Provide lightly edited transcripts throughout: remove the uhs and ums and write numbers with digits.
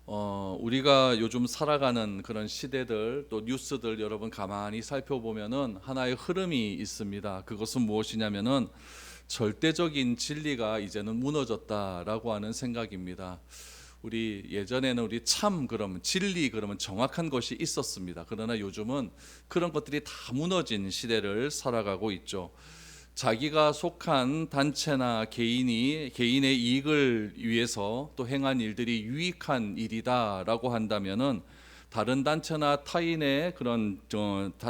우리가 요즘 살아가는 그런 시대들 또 뉴스들 여러분 가만히 살펴보면은 하나의 흐름이 있습니다. 그것은 무엇이냐면은 절대적인 진리가 이제는 무너졌다라고 하는 생각입니다. 우리 예전에는 우리 참 그러면 진리 그러면 정확한 것이 있었습니다. 그러나 요즘은 그런 것들이 다 무너진 시대를 살아가고 있죠. 자기가 속한 단체나 개인의 이익을 위해서 또 행한 일들이 유익한 일이다라고 한다면은 다른 단체나 타인의 그런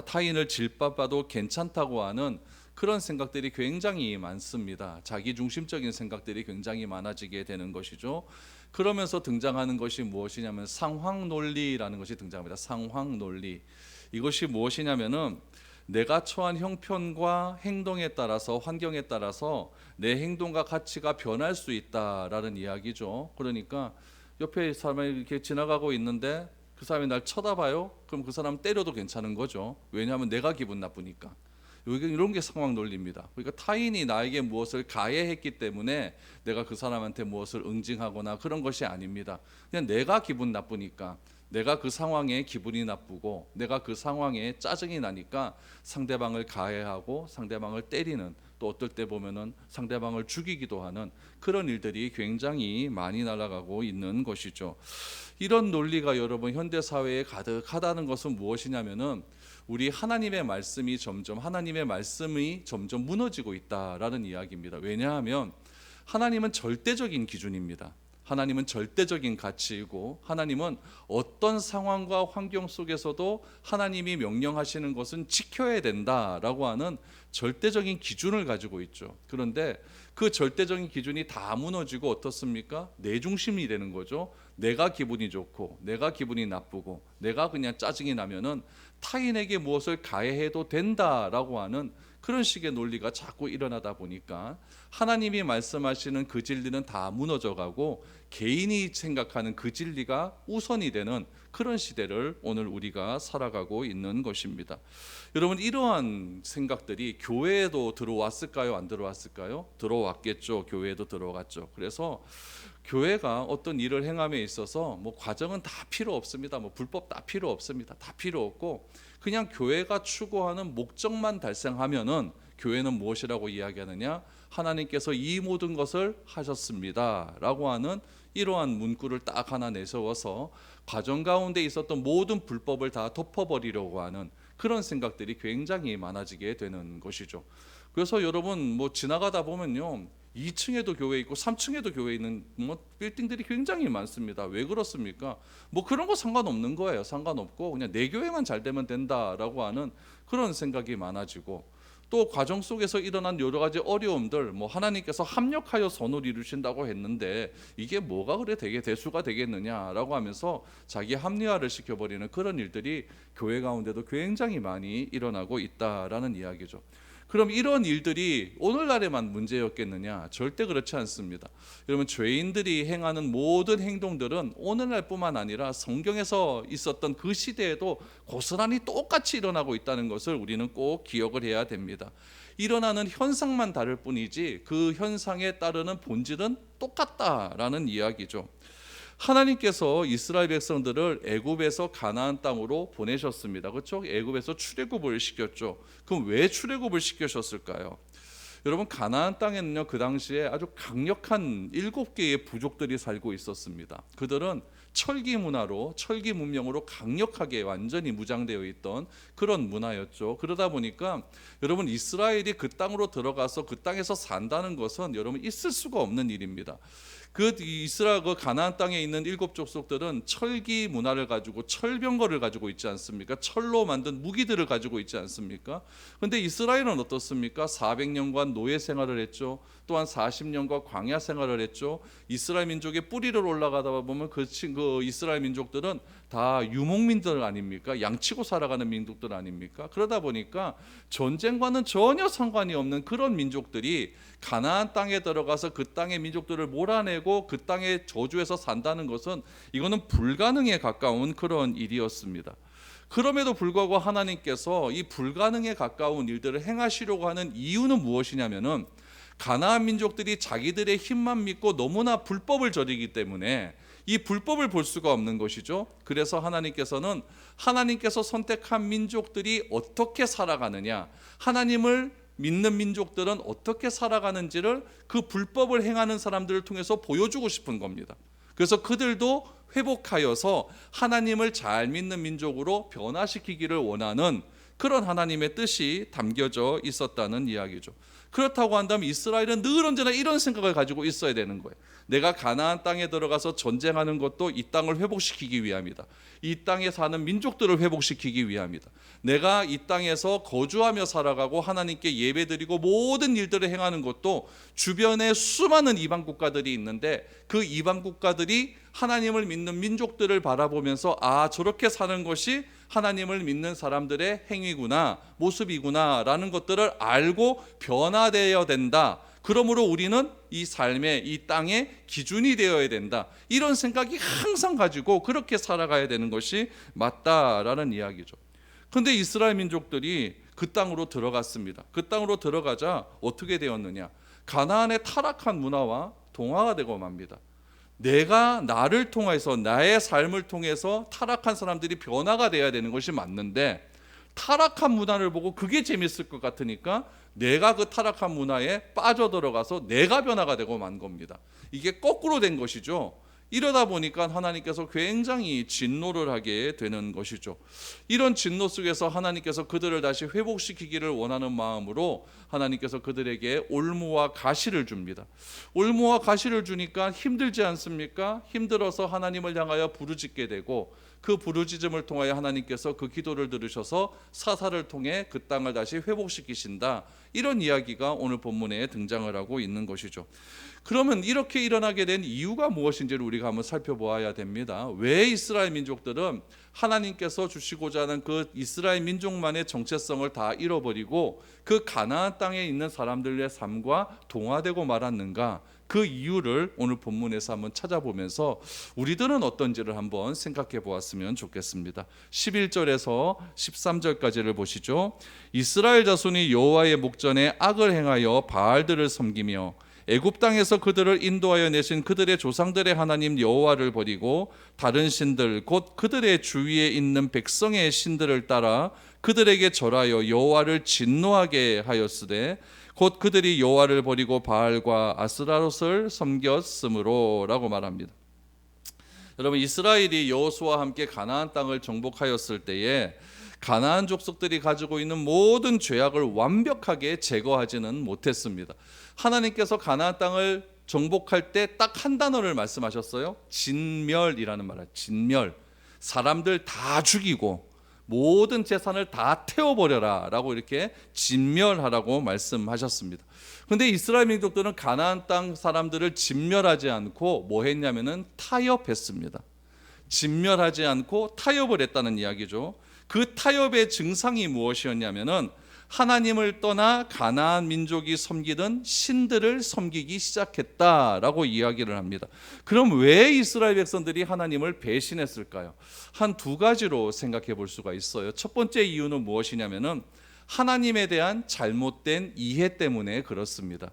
타인을 질밥봐도 괜찮다고 하는 그런 생각들이 굉장히 많습니다. 자기 중심적인 생각들이 굉장히 많아지게 되는 것이죠. 그러면서 등장하는 것이 무엇이냐면 상황 논리라는 것이 등장합니다. 상황 논리. 이것이 무엇이냐면은 내가 처한 형편과 행동에 따라서 환경에 따라서 내 행동과 가치가 변할 수 있다라는 이야기죠. 그러니까 옆에 사람이 이렇게 지나가고 있는데 그 사람이 날 쳐다봐요. 그럼 그 사람 때려도 괜찮은 거죠. 왜냐하면 내가 기분 나쁘니까. 이런 게 상황 논리입니다. 그러니까 타인이 나에게 무엇을 가해했기 때문에 내가 그 사람한테 무엇을 응징하거나 그런 것이 아닙니다. 그냥 내가 기분 나쁘니까, 내가 그 상황에 기분이 나쁘고 내가 그 상황에 짜증이 나니까 상대방을 가해하고 상대방을 때리는, 또 어떨 때 보면은 상대방을 죽이기도 하는 그런 일들이 굉장히 많이 날아가고 있는 것이죠. 이런 논리가 여러분 현대 사회에 가득하다는 것은 무엇이냐면은 우리 하나님의 말씀이 점점 무너지고 있다라는 이야기입니다. 왜냐하면 하나님은 절대적인 기준입니다. 하나님은 절대적인 가치이고 하나님은 어떤 상황과 환경 속에서도 하나님이 명령하시는 것은 지켜야 된다라고 하는 절대적인 기준을 가지고 있죠. 그런데 그 절대적인 기준이 다 무너지고 어떻습니까? 내 중심이 되는 거죠. 내가 기분이 좋고 내가 기분이 나쁘고 내가 그냥 짜증이 나면은 타인에게 무엇을 가해해도 된다라고 하는 그런 식의 논리가 자꾸 일어나다 보니까 하나님이 말씀하시는 그 진리는 다 무너져가고 개인이 생각하는 그 진리가 우선이 되는 그런 시대를 오늘 우리가 살아가고 있는 것입니다. 여러분, 이러한 생각들이 교회에도 들어왔을까요? 안 들어왔을까요? 들어왔겠죠. 교회에도 들어갔죠. 그래서 교회가 어떤 일을 행함에 있어서 뭐 과정은 다 필요 없습니다. 뭐 불법 다 필요 없습니다. 다 필요 없고 그냥 교회가 추구하는 목적만 달성하면은 교회는 무엇이라고 이야기하느냐? 하나님께서 이 모든 것을 하셨습니다라고 하는 이러한 문구를 딱 하나 내세워서 과정 가운데 있었던 모든 불법을 다 덮어버리려고 하는 그런 생각들이 굉장히 많아지게 되는 것이죠. 그래서 여러분 뭐 지나가다 보면요, 2층에도 교회 있고 3층에도 교회 있는 뭐 빌딩들이 굉장히 많습니다. 왜 그렇습니까? 뭐 그런 거 상관없는 거예요. 상관없고 그냥 내 교회만 잘 되면 된다라고 하는 그런 생각이 많아지고, 또 과정 속에서 일어난 여러 가지 어려움들, 뭐 하나님께서 합력하여 선을 이루신다고 했는데 이게 뭐가 그래 되게 대수가 되겠느냐라고 하면서 자기 합리화를 시켜버리는 그런 일들이 교회 가운데도 굉장히 많이 일어나고 있다라는 이야기죠. 그럼 이런 일들이 오늘날에만 문제였겠느냐? 절대 그렇지 않습니다. 여러분, 죄인들이 행하는 모든 행동들은 오늘날뿐만 아니라 성경에서 있었던 그 시대에도 고스란히 똑같이 일어나고 있다는 것을 우리는 꼭 기억을 해야 됩니다. 일어나는 현상만 다를 뿐이지 그 현상에 따르는 본질은 똑같다라는 이야기죠. 하나님께서 이스라엘 백성들을 애굽에서 가나안 땅으로 보내셨습니다. 그렇죠? 애굽에서 출애굽을 시켰죠. 그럼 왜 출애굽을 시키셨을까요? 여러분, 가나안 땅에는요, 그 당시에 아주 강력한 7개의 부족들이 살고 있었습니다. 그들은 철기 문화로, 철기 문명으로 강력하게 완전히 무장되어 있던 그런 문화였죠. 그러다 보니까 여러분, 이스라엘이 그 땅으로 들어가서 그 땅에서 산다는 것은 여러분 있을 수가 없는 일입니다. 그 이스라엘 그 가나안 땅에 있는 7족속들은 철기 문화를 가지고 철병거를 가지고 있지 않습니까? 철로 만든 무기들을 가지고 있지 않습니까? 그런데 이스라엘은 어떻습니까? 400년간 노예 생활을 했죠. 또한 40년간 광야 생활을 했죠. 이스라엘 민족의 뿌리를 올라가다 보면 그 이스라엘 민족들은 다 유목민들 아닙니까? 양치고 살아가는 민족들 아닙니까? 그러다 보니까 전쟁과는 전혀 상관이 없는 그런 민족들이 가나안 땅에 들어가서 그 땅의 민족들을 몰아내고 그 땅의 저주에서 산다는 것은 이거는 불가능에 가까운 그런 일이었습니다. 그럼에도 불구하고 하나님께서 이 불가능에 가까운 일들을 행하시려고 하는 이유는 무엇이냐면은 가나안 민족들이 자기들의 힘만 믿고 너무나 불법을 저지르기 때문에 이 불법을 볼 수가 없는 것이죠. 그래서 하나님께서 선택한 민족들이 어떻게 살아가느냐, 하나님을 믿는 민족들은 어떻게 살아가는지를 그 불법을 행하는 사람들을 통해서 보여주고 싶은 겁니다. 그래서 그들도 회복하여서 하나님을 잘 믿는 민족으로 변화시키기를 원하는 그런 하나님의 뜻이 담겨져 있었다는 이야기죠. 그렇다고 한다면 이스라엘은 늘 언제나 이런 생각을 가지고 있어야 되는 거예요. 내가 가나안 땅에 들어가서 전쟁하는 것도 이 땅을 회복시키기 위함이다. 이 땅에 사는 민족들을 회복시키기 위함이다. 내가 이 땅에서 거주하며 살아가고 하나님께 예배드리고 모든 일들을 행하는 것도 주변에 수많은 이방 국가들이 있는데 그 이방 국가들이 하나님을 믿는 민족들을 바라보면서 아, 저렇게 사는 것이 하나님을 믿는 사람들의 행위구나, 모습이구나 라는 것들을 알고 변화되어야 된다. 그러므로 우리는 이 삶의, 이 땅의 기준이 되어야 된다. 이런 생각이 항상 가지고 그렇게 살아가야 되는 것이 맞다라는 이야기죠. 그런데 이스라엘 민족들이 그 땅으로 들어갔습니다. 그 땅으로 들어가자 어떻게 되었느냐? 가나안의 타락한 문화와 동화가 되고 맙니다. 내가 나를 통해서, 나의 삶을 통해서 타락한 사람들이 변화가 돼야 되는 것이 맞는데, 타락한 문화를 보고 그게 재밌을 것 같으니까 내가 그 타락한 문화에 빠져들어가서 내가 변화가 되고 만 겁니다. 이게 거꾸로 된 것이죠. 이러다 보니까 하나님께서 굉장히 진노를 하게 되는 것이죠. 이런 진노 속에서 하나님께서 그들을 다시 회복시키기를 원하는 마음으로 하나님께서 그들에게 올무와 가시를 줍니다. 올무와 가시를 주니까 힘들지 않습니까? 힘들어서 하나님을 향하여 부르짖게 되고 그 부르짖음을 통하여 하나님께서 그 기도를 들으셔서 사사를 통해 그 땅을 다시 회복시키신다. 이런 이야기가 오늘 본문에 등장을 하고 있는 것이죠. 그러면 이렇게 일어나게 된 이유가 무엇인지를 우리가 한번 살펴보아야 됩니다. 왜 이스라엘 민족들은 하나님께서 주시고자 하는 그 이스라엘 민족만의 정체성을 다 잃어버리고 그 가나안 땅에 있는 사람들의 삶과 동화되고 말았는가? 그 이유를 오늘 본문에서 한번 찾아보면서 우리들은 어떤지를 한번 생각해 보았으면 좋겠습니다. 11절에서 13절까지를 보시죠. 이스라엘 자손이 여호와의 목전에 악을 행하여 바알들을 섬기며 애굽 땅에서 그들을 인도하여 내신 그들의 조상들의 하나님 여호와를 버리고 다른 신들 곧 그들의 주위에 있는 백성의 신들을 따라 그들에게 절하여 여호와를 진노하게 하였으되 곧 그들이 여호와를 버리고 바알과 아스라롯을 섬겼으므로 라고 말합니다. 여러분, 이스라엘이 여호수아와 함께 가나안 땅을 정복하였을 때에 가나안 족속들이 가지고 있는 모든 죄악을 완벽하게 제거하지는 못했습니다. 하나님께서 가나안 땅을 정복할 때 딱 한 단어를 말씀하셨어요. 진멸이라는 말이에요. 진멸. 사람들 다 죽이고 모든 재산을 다 태워버려라 라고 이렇게 진멸하라고 말씀하셨습니다. 그런데 이스라엘 민족들은 가나안 땅 사람들을 진멸하지 않고 뭐 했냐면은 타협했습니다. 진멸하지 않고 타협을 했다는 이야기죠. 그 타협의 증상이 무엇이었냐면은 하나님을 떠나 가나안 민족이 섬기던 신들을 섬기기 시작했다라고 이야기를 합니다. 그럼 왜 이스라엘 백성들이 하나님을 배신했을까요? 한 두 가지로 생각해 볼 수가 있어요. 첫 번째 이유는 무엇이냐면은 하나님에 대한 잘못된 이해 때문에 그렇습니다.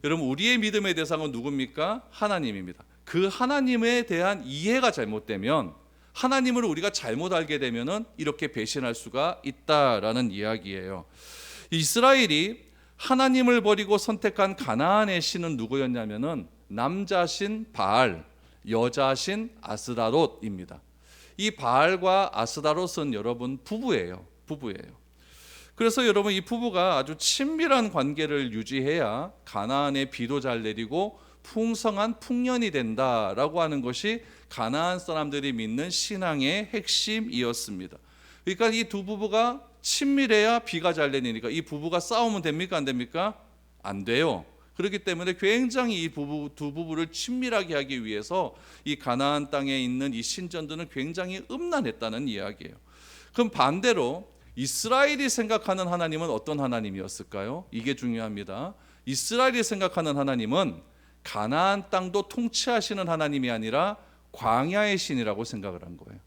여러분, 우리의 믿음의 대상은 누굽니까? 하나님입니다. 그 하나님에 대한 이해가 잘못되면, 하나님을 우리가 잘못 알게 되면은 이렇게 배신할 수가 있다라는 이야기예요. 이스라엘이 하나님을 버리고 선택한 가나안의 신은 누구였냐면은 남자신 바알, 여자신 아스다롯입니다. 이 바알과 아스다롯은 여러분 부부예요. 그래서 여러분, 이 부부가 아주 친밀한 관계를 유지해야 가나안에 비도 잘 내리고 풍성한 풍년이 된다라고 하는 것이 가나안 사람들이 믿는 신앙의 핵심이었습니다. 그러니까 이 두 부부가 친밀해야 비가 잘 내리니까 이 부부가 싸우면 됩니까? 안 됩니까? 안 돼요. 그렇기 때문에 굉장히 이 두 부부를 친밀하게 하기 위해서 이 가나안 땅에 있는 이 신전들은 굉장히 음란했다는 이야기예요. 그럼 반대로 이스라엘이 생각하는 하나님은 어떤 하나님이었을까요? 이게 중요합니다. 이스라엘이 생각하는 하나님은 가나안 땅도 통치하시는 하나님이 아니라 광야의 신이라고 생각을 한 거예요.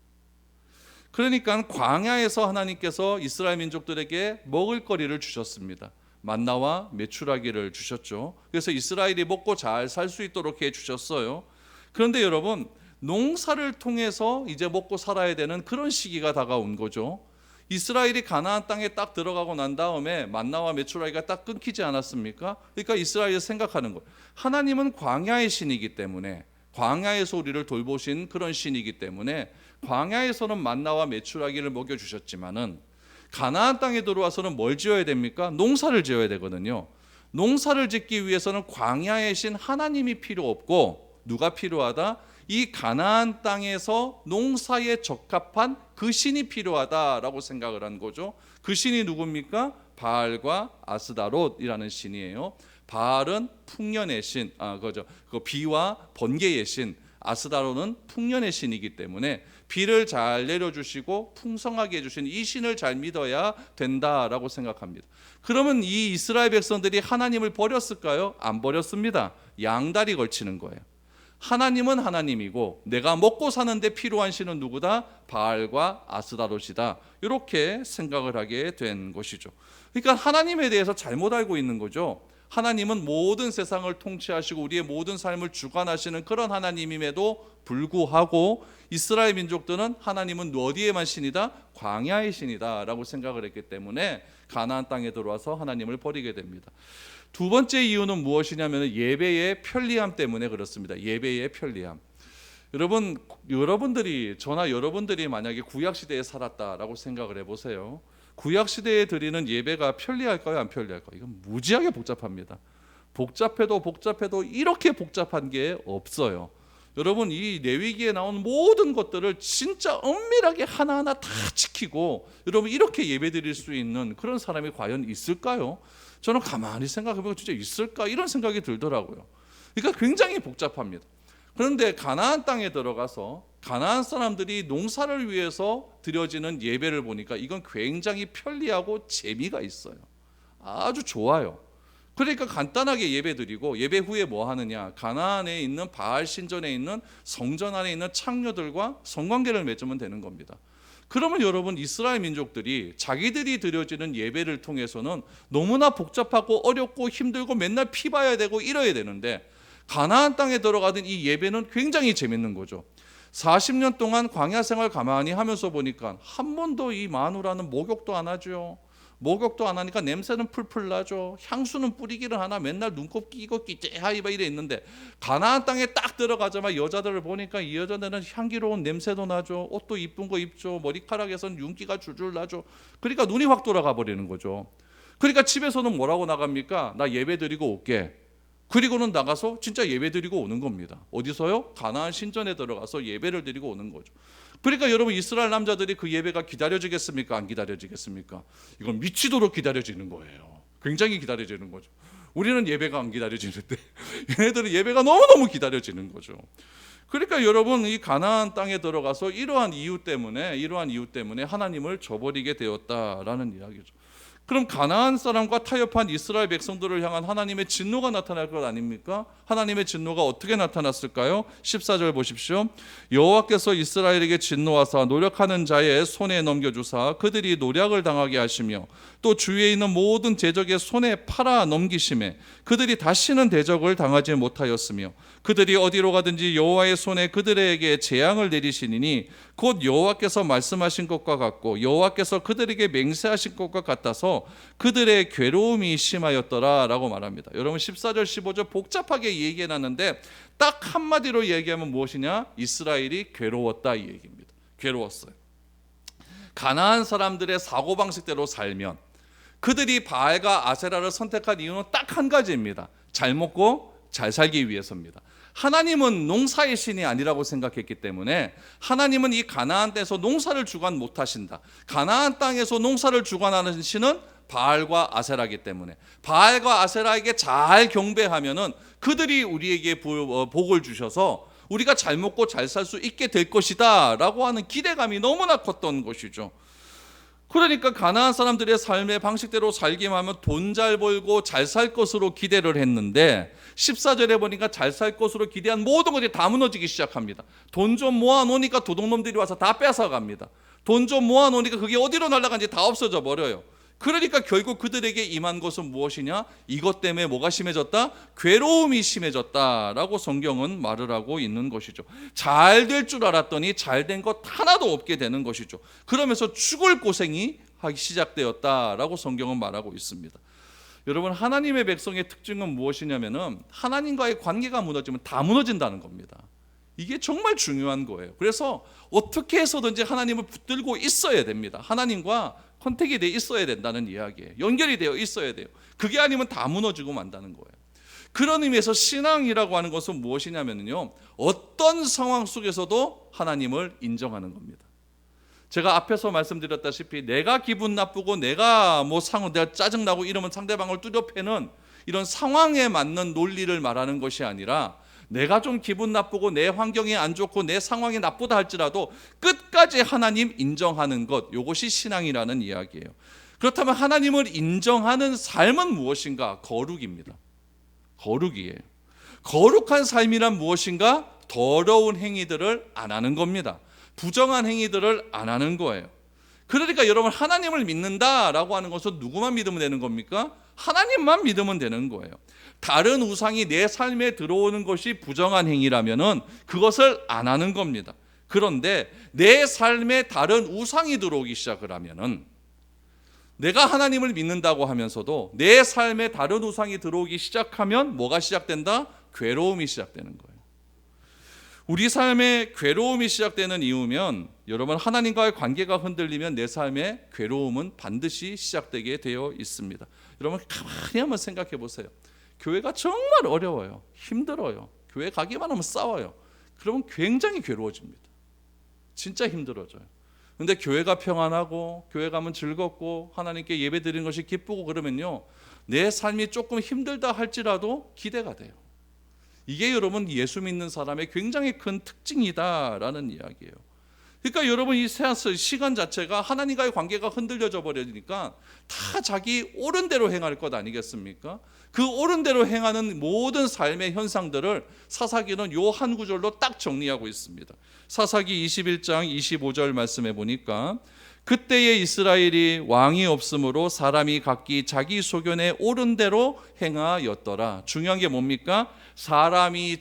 그러니까 광야에서 하나님께서 이스라엘 민족들에게 먹을 거리를 주셨습니다. 만나와 메추라기를 주셨죠. 그래서 이스라엘이 먹고 잘 살 수 있도록 해 주셨어요. 그런데 여러분, 농사를 통해서 이제 먹고 살아야 되는 그런 시기가 다가온 거죠. 이스라엘이 가나안 땅에 딱 들어가고 난 다음에 만나와 메추라기가 딱 끊기지 않았습니까? 그러니까 이스라엘이 생각하는 거예요. 하나님은 광야의 신이기 때문에, 광야에서 우리를 돌보신 그런 신이기 때문에 광야에서는 만나와 메추라기를 먹여주셨지만은 가나안 땅에 들어와서는 뭘 지어야 됩니까? 농사를 지어야 되거든요. 농사를 짓기 위해서는 광야의 신 하나님이 필요 없고 누가 필요하다? 이 가나안 땅에서 농사에 적합한 그 신이 필요하다라고 생각을 한 거죠. 그 신이 누굽니까? 바알과 아스다롯이라는 신이에요. 바알은 풍년의 신, 그 비와 번개의 신. 아스다롯은 풍년의 신이기 때문에 비를 잘 내려주시고 풍성하게 해주신 이 신을 잘 믿어야 된다라고 생각합니다. 그러면 이 이스라엘 백성들이 하나님을 버렸을까요? 안 버렸습니다. 양다리 걸치는 거예요. 하나님은 하나님이고 내가 먹고 사는데 필요한 신은 누구다? 바알과 아스다롯이다. 이렇게 생각을 하게 된 것이죠. 그러니까 하나님에 대해서 잘못 알고 있는 거죠. 하나님은 모든 세상을 통치하시고 우리의 모든 삶을 주관하시는 그런 하나님임에도 불구하고 이스라엘 민족들은 하나님은 어디에만 신이다? 광야의 신이다 라고 생각을 했기 때문에 가나안 땅에 들어와서 하나님을 버리게 됩니다. 두 번째 이유는 무엇이냐면 예배의 편리함 때문에 그렇습니다. 예배의 편리함. 여러분들이 저나 여러분들이 만약에 구약시대에 살았다라고 생각을 해보세요. 구약시대에 드리는 예배가 편리할까요? 안 편리할까요? 이건 무지하게 복잡합니다. 복잡해도 이렇게 복잡한 게 없어요. 여러분 이 레위기에 나온 모든 것들을 진짜 엄밀하게 하나하나 다 지키고 여러분 이렇게 예배 드릴 수 있는 그런 사람이 과연 있을까요? 저는 가만히 생각해보면 진짜 있을까 이런 생각이 들더라고요. 그러니까 굉장히 복잡합니다. 그런데 가나안 땅에 들어가서 가나안 사람들이 농사를 위해서 드려지는 예배를 보니까 이건 굉장히 편리하고 재미가 있어요. 아주 좋아요. 그러니까 간단하게 예배 드리고 예배 후에 뭐 하느냐? 가나안에 있는 바알 신전에 있는 성전 안에 있는 창녀들과 성관계를 맺으면 되는 겁니다. 그러면 여러분 이스라엘 민족들이 자기들이 드려지는 예배를 통해서는 너무나 복잡하고 어렵고 힘들고 맨날 피 봐야 되고 이래야 되는데 가나안 땅에 들어가던 이 예배는 굉장히 재밌는 거죠. 40년 동안 광야 생활 가만히 하면서 보니까 한 번도 이 마누라는 목욕도 안 하죠. 목욕도 안 하니까 냄새는 풀풀 나죠. 향수는 뿌리기를 하나 맨날 눈곱 끼고 끼째하이바 이래 있는데 가나안 땅에 딱 들어가자마자 여자들을 보니까 이 여자들은 향기로운 냄새도 나죠. 옷도 이쁜 거 입죠. 머리카락에선 윤기가 줄줄 나죠. 그러니까 눈이 확 돌아가 버리는 거죠. 그러니까 집에서는 뭐라고 나갑니까? 나 예배 드리고 올게. 그리고는 나가서 진짜 예배 드리고 오는 겁니다. 어디서요? 가나안 신전에 들어가서 예배를 드리고 오는 거죠. 그러니까 여러분 이스라엘 남자들이 그 예배가 기다려지겠습니까? 안 기다려지겠습니까? 이건 미치도록 기다려지는 거예요. 굉장히 기다려지는 거죠. 우리는 예배가 안 기다려지는데 얘네들은 예배가 너무너무 기다려지는 거죠. 그러니까 여러분 이 가나안 땅에 들어가서 이러한 이유 때문에 하나님을 저버리게 되었다라는 이야기죠. 그럼 가나안 사람과 타협한 이스라엘 백성들을 향한 하나님의 진노가 나타날 것 아닙니까? 하나님의 진노가 어떻게 나타났을까요? 14절 보십시오. 여호와께서 이스라엘에게 진노하사 노력하는 자의 손에 넘겨주사 그들이 노략을 당하게 하시며 또 주위에 있는 모든 대적의 손에 팔아 넘기심에 그들이 다시는 대적을 당하지 못하였으며 그들이 어디로 가든지 여호와의 손에 그들에게 재앙을 내리시니 곧 여호와께서 말씀하신 것과 같고 여호와께서 그들에게 맹세하신 것과 같아서 그들의 괴로움이 심하였더라 라고 말합니다. 여러분 14절 15절 복잡하게 얘기해놨는데 딱 한마디로 얘기하면 무엇이냐? 이스라엘이 괴로웠다 이 얘기입니다. 괴로웠어요. 가나안 사람들의 사고방식대로 살면 그들이 바알과 아세라를 선택한 이유는 딱 한 가지입니다. 잘 먹고 잘 살기 위해서입니다. 하나님은 농사의 신이 아니라고 생각했기 때문에 하나님은 이 가나안 땅에서 농사를 주관 못하신다. 가나안 땅에서 농사를 주관하는 신은 바알과 아세라이기 때문에 바알과 아세라에게 잘 경배하면은 그들이 우리에게 복을 주셔서 우리가 잘 먹고 잘 살 수 있게 될 것이다 라고 하는 기대감이 너무나 컸던 것이죠. 그러니까 가나안 사람들의 삶의 방식대로 살기만 하면 돈 잘 벌고 잘 살 것으로 기대를 했는데 14절에 보니까 잘 살 것으로 기대한 모든 것이 다 무너지기 시작합니다. 돈 좀 모아놓으니까 도둑놈들이 와서 다 뺏어갑니다. 돈 좀 모아놓으니까 그게 어디로 날아간지 다 없어져 버려요. 그러니까 결국 그들에게 임한 것은 무엇이냐? 이것 때문에 뭐가 심해졌다? 괴로움이 심해졌다라고 성경은 말을 하고 있는 것이죠. 잘 될 줄 알았더니 잘 된 것 하나도 없게 되는 것이죠. 그러면서 죽을 고생이 하기 시작되었다라고 성경은 말하고 있습니다. 여러분, 하나님의 백성의 특징은 무엇이냐면은 하나님과의 관계가 무너지면 다 무너진다는 겁니다. 이게 정말 중요한 거예요. 그래서 어떻게 해서든지 하나님을 붙들고 있어야 됩니다. 하나님과 컨택이 되어 있어야 된다는 이야기예요. 연결이 되어 있어야 돼요. 그게 아니면 다 무너지고 만다는 거예요. 그런 의미에서 신앙이라고 하는 것은 무엇이냐면요, 어떤 상황 속에서도 하나님을 인정하는 겁니다. 제가 앞에서 말씀드렸다시피 내가 기분 나쁘고 내가 내가 짜증나고 이러면 상대방을 뚜려 패는 이런 상황에 맞는 논리를 말하는 것이 아니라, 내가 좀 기분 나쁘고 내 환경이 안 좋고 내 상황이 나쁘다 할지라도 끝까지 하나님 인정하는 것, 이것이 신앙이라는 이야기예요. 그렇다면 하나님을 인정하는 삶은 무엇인가? 거룩입니다. 거룩이에요. 거룩한 삶이란 무엇인가? 더러운 행위들을 안 하는 겁니다. 부정한 행위들을 안 하는 거예요. 그러니까 여러분, 하나님을 믿는다라고 하는 것은 누구만 믿으면 되는 겁니까? 하나님만 믿으면 되는 거예요. 다른 우상이 내 삶에 들어오는 것이 부정한 행위라면은 그것을 안 하는 겁니다. 그런데 내 삶에 다른 우상이 들어오기 시작을 하면은, 내가 하나님을 믿는다고 하면서도 내 삶에 다른 우상이 들어오기 시작하면 뭐가 시작된다? 괴로움이 시작되는 거예요. 우리 삶에 괴로움이 시작되는 이유면, 여러분, 하나님과의 관계가 흔들리면 내 삶에 괴로움은 반드시 시작되게 되어 있습니다. 여러분, 가만히 한번 생각해 보세요. 교회가 정말 어려워요. 힘들어요. 교회 가기만 하면 싸워요. 그러면 굉장히 괴로워집니다. 진짜 힘들어져요. 근데 교회가 평안하고 교회 가면 즐겁고 하나님께 예배 드리는 것이 기쁘고 그러면요, 내 삶이 조금 힘들다 할지라도 기대가 돼요. 이게 여러분, 예수 믿는 사람의 굉장히 큰 특징이다라는 이야기예요. 그러니까 여러분, 이 세상 시간 자체가 하나님과의 관계가 흔들려져 버리니까 다 자기 옳은 대로 행할 것 아니겠습니까? 그 옳은 대로 행하는 모든 삶의 현상들을 사사기는 요 한 구절로 딱 정리하고 있습니다. 사사기 21장 25절 말씀해 보니까, 그때의 이스라엘이 왕이 없으므로 사람이 각기 자기 소견에 옳은 대로 행하였더라. 중요한 게 뭡니까? 사람이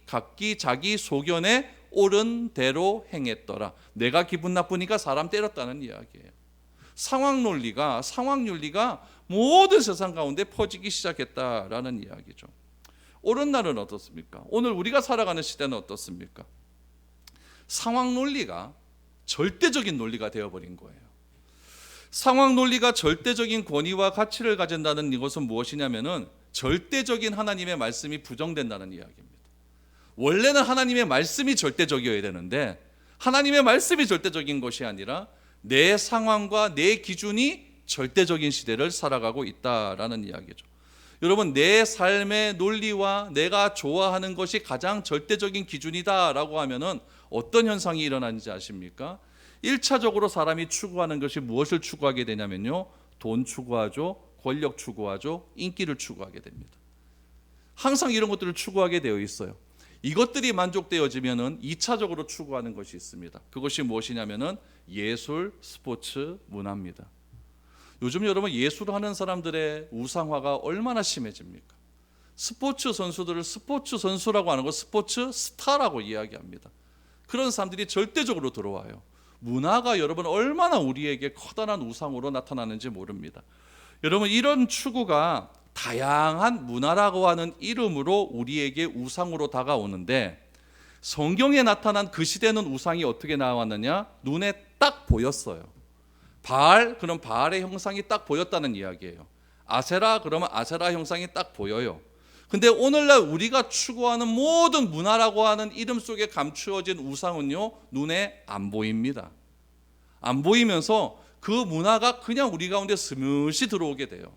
각기 자기 소견에 옳은 대로 행했더라. 내가 기분 나쁘니까 사람 때렸다는 이야기예요. 상황윤리가 모든 세상 가운데 퍼지기 시작했다라는 이야기죠. 옳은 날은 어떻습니까? 오늘 우리가 살아가는 시대는 어떻습니까? 상황 논리가 절대적인 논리가 되어버린 거예요. 상황 논리가 절대적인 권위와 가치를 가진다는 이것은 무엇이냐면은 절대적인 하나님의 말씀이 부정된다는 이야기입니다. 원래는 하나님의 말씀이 절대적이어야 되는데, 하나님의 말씀이 절대적인 것이 아니라 내 상황과 내 기준이 절대적인 시대를 살아가고 있다라는 이야기죠. 여러분, 내 삶의 논리와 내가 좋아하는 것이 가장 절대적인 기준이다라고 하면은 어떤 현상이 일어나는지 아십니까? 1차적으로 사람이 추구하는 것이 무엇을 추구하게 되냐면요, 돈 추구하죠, 권력 추구하죠, 인기를 추구하게 됩니다. 항상 이런 것들을 추구하게 되어 있어요. 이것들이 만족되어지면은 2차적으로 추구하는 것이 있습니다. 그것이 무엇이냐면은 예술, 스포츠, 문화입니다. 요즘 여러분, 예술하는 사람들의 우상화가 얼마나 심해집니까? 스포츠 선수들을 스포츠 선수라고 하는 거 스포츠 스타라고 이야기합니다. 그런 사람들이 절대적으로 들어와요. 문화가 여러분 얼마나 우리에게 커다란 우상으로 나타나는지 모릅니다. 여러분, 이런 추구가 다양한 문화라고 하는 이름으로 우리에게 우상으로 다가오는데, 성경에 나타난 그 시대는 우상이 어떻게 나왔느냐? 눈에 딱 보였어요. 바알, 그럼 바알의 형상이 딱 보였다는 이야기예요. 아세라, 그러면 아세라 형상이 딱 보여요. 근데 오늘날 우리가 추구하는 모든 문화라고 하는 이름 속에 감추어진 우상은요, 눈에 안 보입니다. 안 보이면서 그 문화가 그냥 우리 가운데 스며시 들어오게 돼요.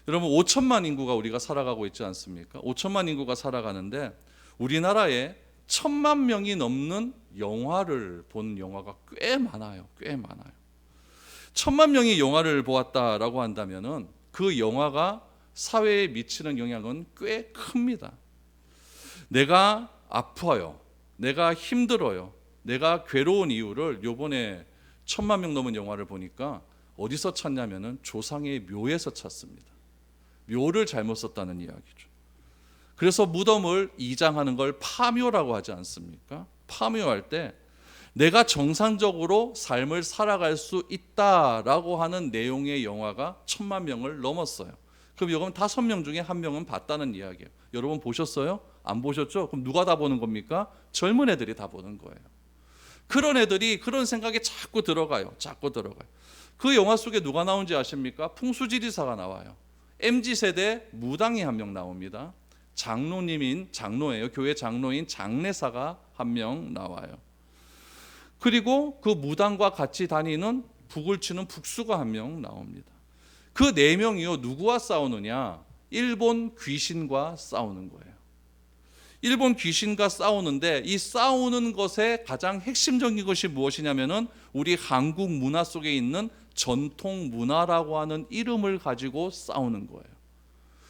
여러분, 5천만 인구가 우리가 살아가고 있지 않습니까? 5천만 인구가 살아가는데 우리나라에 1,000만 명이 넘는 영화를 본 영화가 꽤 많아요. 꽤 많아요. 1,000만 명이 영화를 보았다라고 한다면은 그 영화가 사회에 미치는 영향은 꽤 큽니다. 내가 아파요. 내가 힘들어요. 내가 괴로운 이유를 요번에 1,000만 명 넘은 영화를 보니까 어디서 찾냐면은 조상의 묘에서 찾습니다. 묘를 잘못 썼다는 이야기죠. 그래서 무덤을 이장하는 걸 파묘라고 하지 않습니까? 파묘할 때 내가 정상적으로 삶을 살아갈 수 있다라고 하는 내용의 영화가 1000만 명을 넘었어요. 그럼 여러분 5명 중에 1명은 봤다는 이야기예요. 여러분 보셨어요? 안 보셨죠? 그럼 누가 다 보는 겁니까? 젊은 애들이 다 보는 거예요. 그런 애들이 그런 생각에 자꾸 들어가요. 그 영화 속에 누가 나온지 아십니까? 풍수지리사가 나와요. MZ세대 무당이 1명 나옵니다. 장로예요. 교회 장로인 장례사가 1명 나와요. 그리고 그 무당과 같이 다니는 북을 치는 북수가 1명 나옵니다. 그 4명이요 누구와 싸우느냐? 일본 귀신과 싸우는 거예요. 일본 귀신과 싸우는데 이 싸우는 것의 가장 핵심적인 것이 무엇이냐면은 우리 한국 문화 속에 있는 전통 문화라고 하는 이름을 가지고 싸우는 거예요.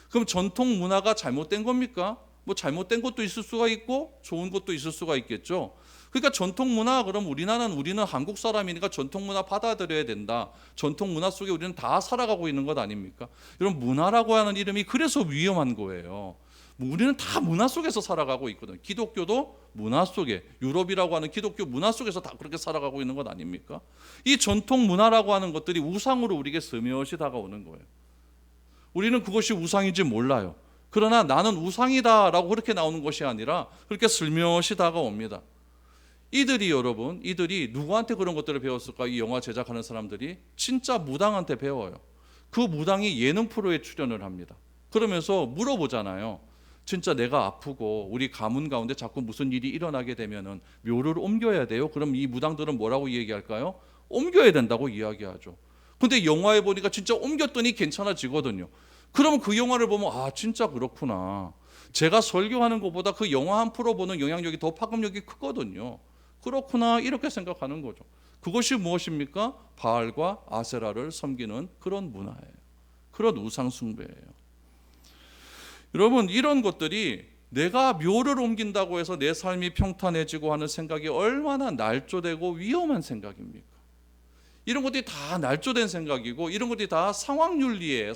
그럼 전통 문화가 잘못된 겁니까? 뭐 잘못된 것도 있을 수가 있고 좋은 것도 있을 수가 있겠죠. 그러니까 전통 문화, 그럼 우리는 한국 사람이니까 전통 문화 받아들여야 된다. 전통 문화 속에 우리는 다 살아가고 있는 것 아닙니까? 이런 문화라고 하는 이름이 그래서 위험한 거예요. 우리는 다 문화 속에서 살아가고 있거든요. 기독교도 문화 속에, 유럽이라고 하는 기독교 문화 속에서 다 그렇게 살아가고 있는 것 아닙니까? 이 전통 문화라고 하는 것들이 우상으로 우리에게 스며시 다가오는 거예요. 우리는 그것이 우상인지 몰라요. 그러나 나는 우상이다라고 그렇게 나오는 것이 아니라 그렇게 슬며시 다가옵니다. 이들이 누구한테 그런 것들을 배웠을까? 이 영화 제작하는 사람들이 진짜 무당한테 배워요. 그 무당이 예능 프로에 출연을 합니다. 그러면서 물어보잖아요. 진짜 내가 아프고 우리 가문 가운데 자꾸 무슨 일이 일어나게 되면은 묘를 옮겨야 돼요? 그럼 이 무당들은 뭐라고 얘기할까요? 옮겨야 된다고 이야기하죠. 근데 영화에 보니까 진짜 옮겼더니 괜찮아지거든요. 그러면 그 영화를 보면 아 진짜 그렇구나. 제가 설교하는 것보다 그 영화 한 프로 보는 영향력이 더 파급력이 크거든요. 그렇구나 이렇게 생각하는 거죠. 그것이 무엇입니까? 바알과 아세라를 섬기는 그런 문화예요. 그런 우상 숭배예요. 여러분 이런 것들이 내가 묘를 옮긴다고 해서 내 삶이 평탄해지고 하는 생각이 얼마나 날조되고 위험한 생각입니까? 이런 것들이 다 날조된 생각이고 이런 것들이 다 상황 논리에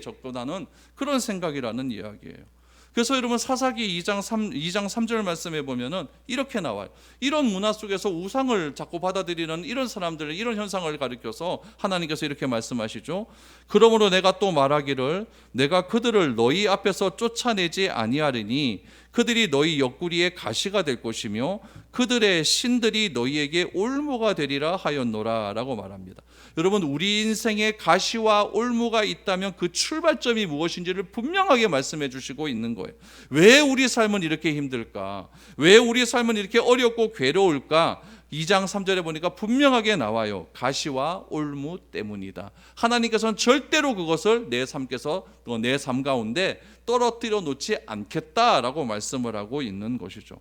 접근하는 그런 생각이라는 이야기예요. 그래서 여러분 사사기 2장 3절 말씀해 보면은 이렇게 나와요. 이런 문화 속에서 우상을 자꾸 받아들이는 이런 사람들을, 이런 현상을 가리켜서 하나님께서 이렇게 말씀하시죠. 그러므로 내가 또 말하기를 내가 그들을 너희 앞에서 쫓아내지 아니하리니 그들이 너희 옆구리에 가시가 될 것이며 그들의 신들이 너희에게 올무가 되리라 하였노라 라고 말합니다. 여러분 우리 인생에 가시와 올무가 있다면 그 출발점이 무엇인지를 분명하게 말씀해 주시고 있는 거예요. 왜 우리 삶은 이렇게 힘들까? 왜 우리 삶은 이렇게 어렵고 괴로울까? 2장 3절에 보니까 분명하게 나와요. 가시와 올무 때문이다. 하나님께서는 절대로 그것을 내 삶 가운데 떨어뜨려 놓지 않겠다라고 말씀을 하고 있는 것이죠.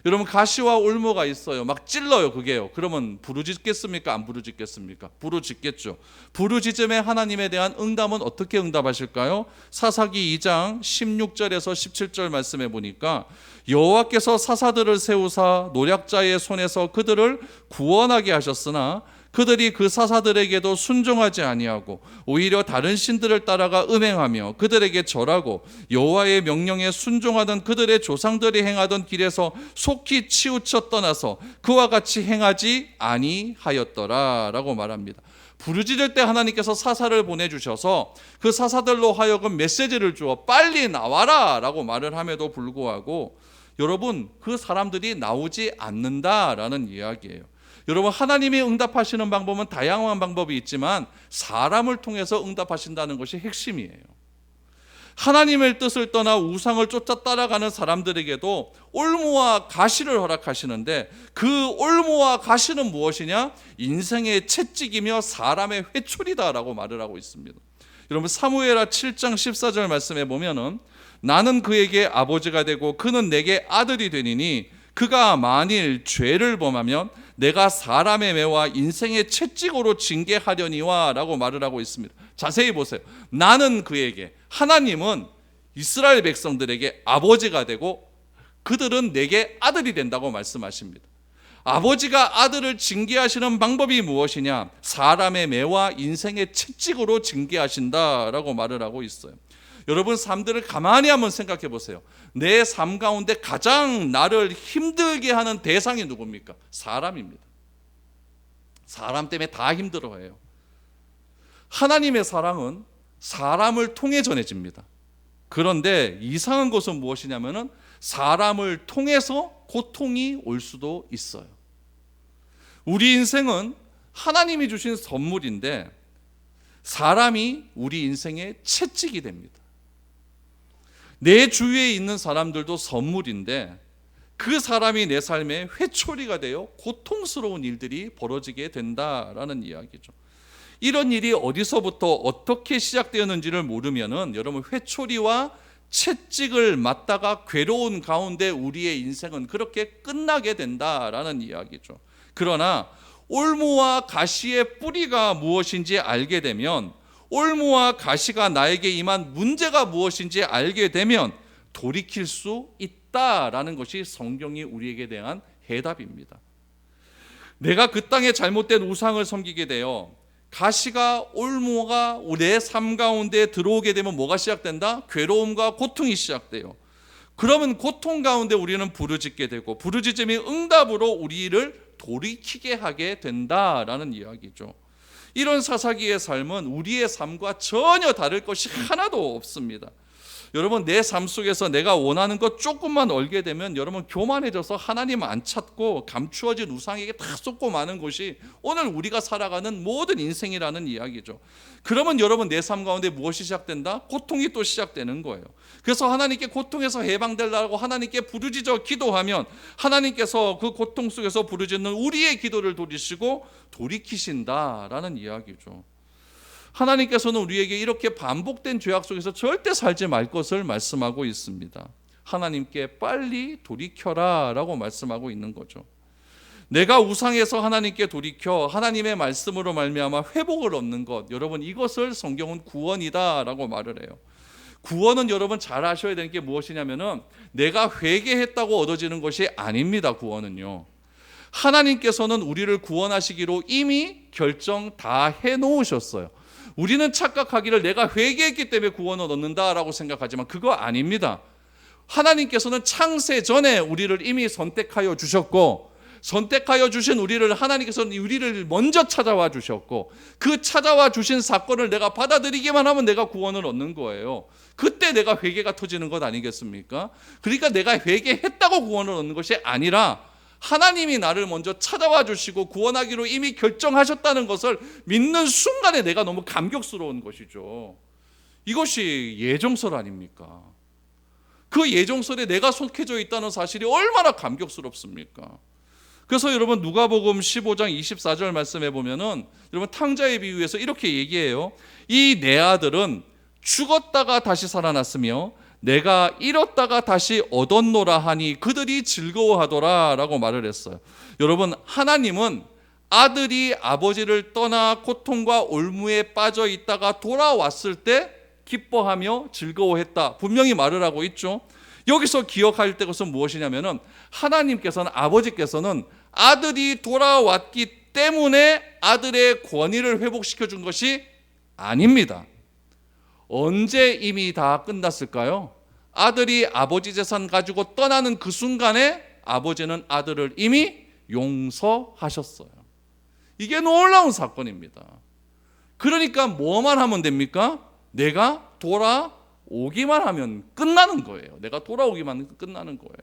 여러분 가시와 올무가 있어요. 막 찔러요 그게요. 그러면 부르짖겠습니까? 안 부르짖겠습니까? 부르짖겠죠. 부르짖음에 하나님에 대한 응답은 어떻게 응답하실까요? 사사기 2장 16절에서 17절 말씀해 보니까 여호와께서 사사들을 세우사 노략자의 손에서 그들을 구원하게 하셨으나 그들이 그 사사들에게도 순종하지 아니하고 오히려 다른 신들을 따라가 음행하며 그들에게 절하고 여호와의 명령에 순종하던 그들의 조상들이 행하던 길에서 속히 치우쳐 떠나서 그와 같이 행하지 아니하였더라 라고 말합니다. 부르짖을 때 하나님께서 사사를 보내주셔서 그 사사들로 하여금 메시지를 주어 빨리 나와라 라고 말을 함에도 불구하고 여러분 그 사람들이 나오지 않는다라는 이야기예요. 여러분 하나님이 응답하시는 방법은 다양한 방법이 있지만 사람을 통해서 응답하신다는 것이 핵심이에요. 하나님의 뜻을 떠나 우상을 쫓아 따라가는 사람들에게도 올무와 가시를 허락하시는데 그 올무와 가시는 무엇이냐? 인생의 채찍이며 사람의 회초리다라고 말을 하고 있습니다. 여러분 사무엘하 7장 14절 말씀에 보면은 나는 그에게 아버지가 되고 그는 내게 아들이 되니니 그가 만일 죄를 범하면 내가 사람의 매와 인생의 채찍으로 징계하려니와 라고 말을 하고 있습니다. 자세히 보세요. 나는 그에게, 하나님은 이스라엘 백성들에게 아버지가 되고 그들은 내게 아들이 된다고 말씀하십니다. 아버지가 아들을 징계하시는 방법이 무엇이냐? 사람의 매와 인생의 채찍으로 징계하신다라고 말을 하고 있어요. 여러분 삶들을 가만히 한번 생각해 보세요. 내 삶 가운데 가장 나를 힘들게 하는 대상이 누굽니까? 사람입니다. 사람 때문에 다 힘들어해요. 하나님의 사랑은 사람을 통해 전해집니다. 그런데 이상한 것은 무엇이냐면은 사람을 통해서 고통이 올 수도 있어요. 우리 인생은 하나님이 주신 선물인데 사람이 우리 인생의 채찍이 됩니다. 내 주위에 있는 사람들도 선물인데 그 사람이 내 삶의 회초리가 되어 고통스러운 일들이 벌어지게 된다라는 이야기죠. 이런 일이 어디서부터 어떻게 시작되었는지를 모르면은 여러분 회초리와 채찍을 맞다가 괴로운 가운데 우리의 인생은 그렇게 끝나게 된다라는 이야기죠. 그러나 올무와 가시의 뿌리가 무엇인지 알게 되면, 올무와 가시가 나에게 임한 문제가 무엇인지 알게 되면 돌이킬 수 있다라는 것이 성경이 우리에게 대한 해답입니다. 내가 그 땅에 잘못된 우상을 섬기게 되어 가시가 올무가 내 삶 가운데 들어오게 되면 뭐가 시작된다? 괴로움과 고통이 시작돼요. 그러면 고통 가운데 우리는 부르짖게 되고 부르짖음이 응답으로 우리를 돌이키게 하게 된다라는 이야기죠. 이런 사사기의 삶은 우리의 삶과 전혀 다를 것이 하나도 없습니다. 여러분 내 삶 속에서 내가 원하는 것 조금만 얻게 되면 여러분 교만해져서 하나님 안 찾고 감추어진 우상에게 다 쏟고 마는 것이 오늘 우리가 살아가는 모든 인생이라는 이야기죠. 그러면 여러분 내 삶 가운데 무엇이 시작된다? 고통이 또 시작되는 거예요. 그래서 하나님께 고통에서 해방되려고 하나님께 부르짖어 기도하면 하나님께서 그 고통 속에서 부르짖는 우리의 기도를 들으시고 돌이키신다라는 이야기죠. 하나님께서는 우리에게 이렇게 반복된 죄악 속에서 절대 살지 말 것을 말씀하고 있습니다. 하나님께 빨리 돌이켜라 라고 말씀하고 있는 거죠. 내가 우상에서 하나님께 돌이켜 하나님의 말씀으로 말미암아 회복을 얻는 것, 여러분 이것을 성경은 구원이다 라고 말을 해요. 구원은 여러분 잘 아셔야 되는 게 무엇이냐면은 내가 회개했다고 얻어지는 것이 아닙니다. 구원은요, 하나님께서는 우리를 구원하시기로 이미 결정 다 해놓으셨어요. 우리는 착각하기를 내가 회개했기 때문에 구원을 얻는다라고 생각하지만 그거 아닙니다. 하나님께서는 창세 전에 우리를 이미 선택하여 주셨고, 선택하여 주신 우리를 하나님께서는 우리를 먼저 찾아와 주셨고, 그 찾아와 주신 사건을 내가 받아들이기만 하면 내가 구원을 얻는 거예요. 그때 내가 회개가 터지는 것 아니겠습니까? 그러니까 내가 회개했다고 구원을 얻는 것이 아니라 하나님이 나를 먼저 찾아와 주시고 구원하기로 이미 결정하셨다는 것을 믿는 순간에 내가 너무 감격스러운 것이죠. 이것이 예정설 아닙니까? 그 예정설에 내가 속해져 있다는 사실이 얼마나 감격스럽습니까? 그래서 여러분 누가복음 15장 24절 말씀해 보면은 여러분 탕자의 비유에서 이렇게 얘기해요. 이 내 아들은 죽었다가 다시 살아났으며 내가 잃었다가 다시 얻었노라 하니 그들이 즐거워하더라 라고 말을 했어요. 여러분 하나님은 아들이 아버지를 떠나 고통과 올무에 빠져 있다가 돌아왔을 때 기뻐하며 즐거워했다 분명히 말을 하고 있죠. 여기서 기억할 것은 무엇이냐면은 하나님께서는, 아버지께서는 아들이 돌아왔기 때문에 아들의 권위를 회복시켜 준 것이 아닙니다. 언제 이미 다 끝났을까요? 아들이 아버지 재산 가지고 떠나는 그 순간에 아버지는 아들을 이미 용서하셨어요. 이게 놀라운 사건입니다. 그러니까 뭐만 하면 됩니까? 내가 돌아오기만 하면 끝나는 거예요. 내가 돌아오기만 하면 끝나는 거예요.